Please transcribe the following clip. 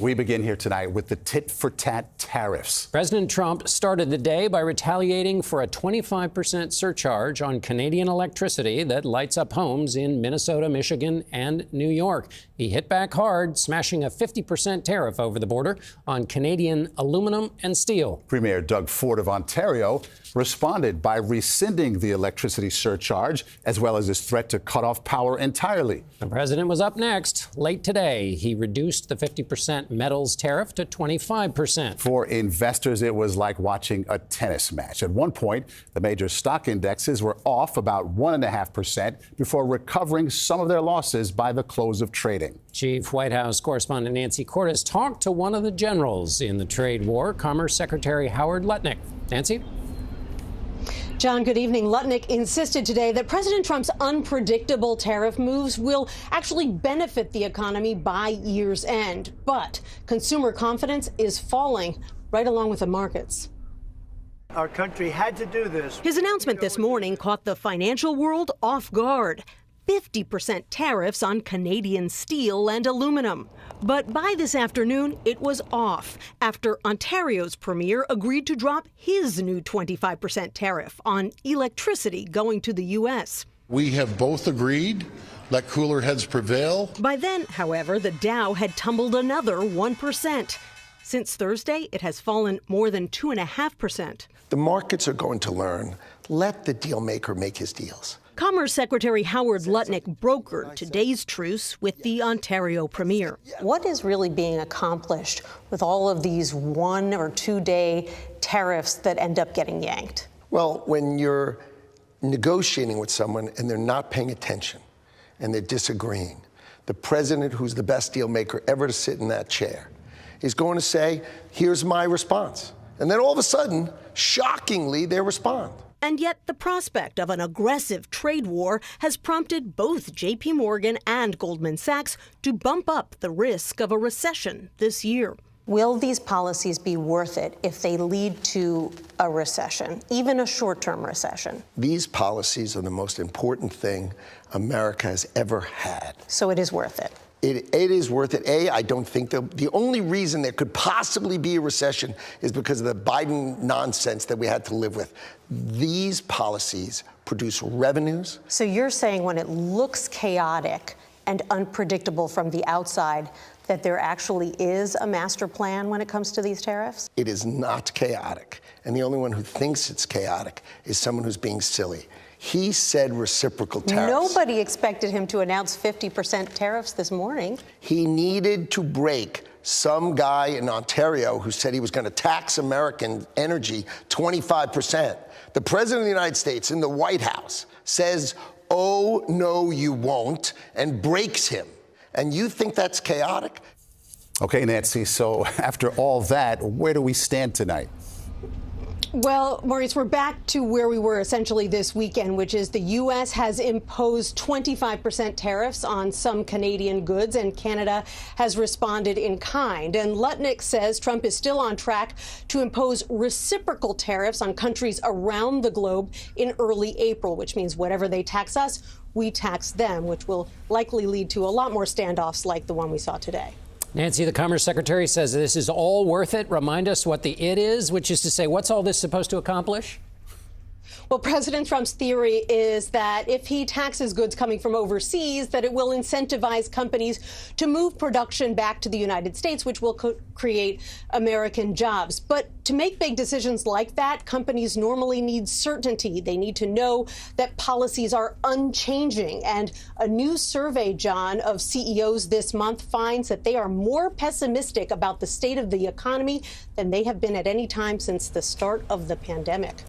We begin here tonight with the tit-for-tat tariffs. President Trump started the day by retaliating for a 25% surcharge on Canadian electricity that lights up homes in Minnesota, Michigan, and New York. He hit back hard, smashing a 50% tariff over the border on Canadian aluminum and steel. Premier Doug Ford of Ontario responded by rescinding the electricity surcharge, as well as his threat to cut off power entirely. The president was up next. Late today, he reduced the 50% metals tariff to 25%. For investors, it was like watching a tennis match. At one point, the major stock indexes were off about 1.5% before recovering some of their losses by the close of trading. Chief White House correspondent Nancy Cordes talked to one of the generals in the trade war, Commerce Secretary Howard Lutnick. Nancy? John, good evening. Lutnick insisted today that President Trump's unpredictable tariff moves will actually benefit the economy by year's end. But consumer confidence is falling right along with the markets. Our country had to do this. His announcement this morning caught the financial world off guard. 50% tariffs on Canadian steel and aluminum. But by this afternoon, it was off after Ontario's premier agreed to drop his new 25% tariff on electricity going to the U.S. We have both agreed. Let cooler heads prevail. By then, however, the Dow had tumbled another 1%. Since Thursday, it has fallen more than 2.5%. The markets are going to learn. Let the deal maker make his deals. Commerce Secretary Howard Lutnick brokered today's truce with the Ontario premier. What is really being accomplished with all of these 1 or 2 day tariffs that end up getting yanked? Well, when you're negotiating with someone and they're not paying attention and they're disagreeing, the president, who's the best deal maker ever to sit in that chair, is going to say, here's my response. And then all of a sudden, shockingly, they respond. And yet the prospect of an aggressive trade war has prompted both J.P. Morgan and Goldman Sachs to bump up the risk of a recession this year. Will these policies be worth it if they lead to a recession, even a short-term recession? These policies are the most important thing America has ever had. So it is worth it. It is worth it. I don't think the only reason there could possibly be a recession is because of the Biden nonsense that we had to live with. These policies produce revenues. So you're saying when it looks chaotic and unpredictable from the outside, that there actually is a master plan when it comes to these tariffs? It is not chaotic. And the only one who thinks it's chaotic is someone who's being silly. He said reciprocal tariffs. Nobody expected him to announce 50% tariffs this morning. He needed to break some guy in Ontario who said he was going to tax American energy 25%. The president of the United States in the White House says, oh, no, you won't, and breaks him. And you think that's chaotic? Okay, Nancy, so after all that, where do we stand tonight? Well, Maurice, we're back to where we were essentially this weekend, which is the U.S. has imposed 25% tariffs on some Canadian goods, and Canada has responded in kind. And Lutnick says Trump is still on track to impose reciprocal tariffs on countries around the globe in early April, which means whatever they tax us, we tax them, which will likely lead to a lot more standoffs like the one we saw today. Nancy, the Commerce Secretary says this is all worth it. Remind us what the it is, which is to say, what's all this supposed to accomplish? Well, President Trump's theory is that if he taxes goods coming from overseas, that it will incentivize companies to move production back to the United States, which will create American jobs. But to make big decisions like that, companies normally need certainty. They need to know that policies are unchanging. And a new survey, John, of CEOs this month finds that they are more pessimistic about the state of the economy than they have been at any time since the start of the pandemic.